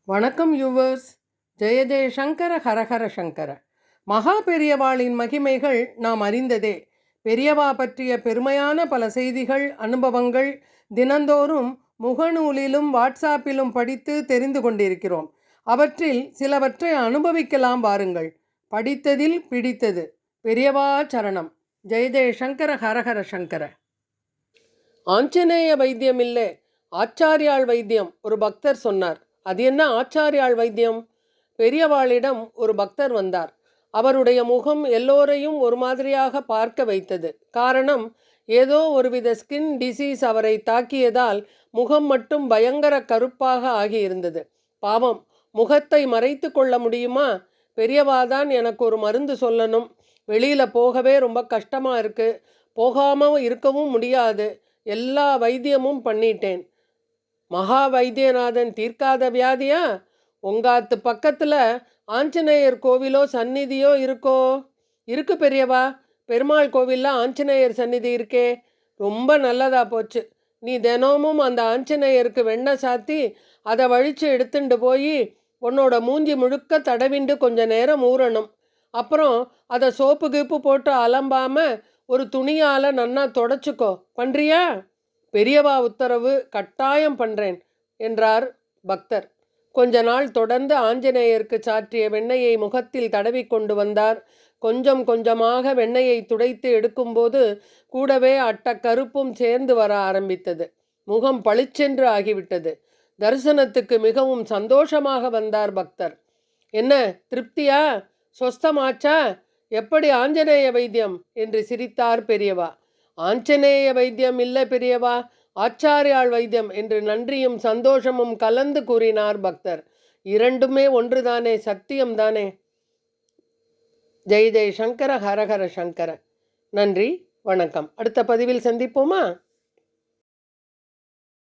வணக்கம் யூவர்ஸ். ஜெய ஜெய சங்கர ஹரஹர சங்கர. மகா பெரியவாளின் மகிமைகள் நாம் அறிந்ததே. பெரியவா பற்றிய பெருமையான பல செய்திகள், அனுபவங்கள் தினந்தோறும் முகநூலிலும் வாட்ஸ்ஆப்பிலும் படித்து தெரிந்து கொண்டிருக்கிறோம். அவற்றில் சிலவற்றை அனுபவிக்கலாம் வாருங்கள். படித்ததில் பிடித்தது. பெரியவா சரணம். ஜெய ஜெய சங்கர ஹரஹர சங்கர. ஆஞ்சநேய வைத்தியம் இல்லை, ஆச்சாரியாள் வைத்தியம், ஒரு பக்தர் சொன்னார். அது என்ன ஆச்சாரியாள் வைத்தியம்? பெரியவாளிடம் ஒரு பக்தர் வந்தார். அவருடைய முகம் எல்லோரையும் ஒரு மாதிரியாக பார்க்க வைத்தது. காரணம், ஏதோ ஒருவித ஸ்கின் டிசீஸ் அவரை தாக்கியதால் முகம் மட்டும் பயங்கர கருப்பாக ஆகியிருந்தது. பாவம், முகத்தை மறைத்து கொள்ள முடியுமா? பெரியவாதான் எனக்கு ஒரு மருந்து சொல்லணும். வெளியில் போகவே ரொம்ப கஷ்டமாக இருக்குது. போகாமல் இருக்கவும் முடியாது. எல்லா வைத்தியமும் பண்ணிட்டேன். மகா வைத்தியநாதன் தீர்க்காத வியாதியா? உங்காத்து பக்கத்தில் ஆஞ்சநேயர் கோவிலோ சந்நிதியோ இருக்கோ? இருக்கு பெரியவா. பெருமாள் கோவிலில் ஆஞ்சநேயர் சந்நிதி இருக்கே. ரொம்ப நல்லதா போச்சு. நீ தினமும் அந்த ஆஞ்சநேயருக்கு வெண்ணெய் சாத்தி அதை வழித்து எடுத்துட்டு போய் உன்னோட மூஞ்சி முழுக்க தடவிண்டு கொஞ்ச நேரம் ஊறணும். அப்புறம் அதை சோப்பு கீப்பு போட்டு அலம்பாமல் ஒரு துணியால் நன்னா தொடச்சிக்கோ. பண்ணுறியா? பெரியவா உத்தரவு, கட்டாயம் பண்ணுறேன் என்றார் பக்தர். கொஞ்ச நாள் தொடர்ந்து ஆஞ்சநேயருக்கு சாற்றிய வெண்ணெயை முகத்தில் தடவி கொண்டு வந்தார். கொஞ்சம் கொஞ்சமாக வெண்ணெயை துடைத்து எடுக்கும்போது கூடவே கருப்பும் சேர்ந்து வர ஆரம்பித்தது. முகம் பளிச்சென்று ஆகிவிட்டது. தரிசனத்துக்கு மிகவும் சந்தோஷமாக வந்தார் பக்தர். என்ன திருப்தியா? சொஸ்தமாச்சா? எப்படி ஆஞ்சநேய வைத்தியம் என்று சிரித்தார் பெரியவா. ஆஞ்சநேய வைத்தியம் இல்லை பெரியவா, ஆச்சாரியாள் வைத்தியம் என்று நன்றியும் சந்தோஷமும் கலந்து கூறினார் பக்தர். இரண்டுமே ஒன்றுதானே, சத்தியம்தானே. ஜெய் ஜெய் சங்கர ஹரஹர சங்கர. நன்றி, வணக்கம். அடுத்த பதிவில் சந்திப்போமா?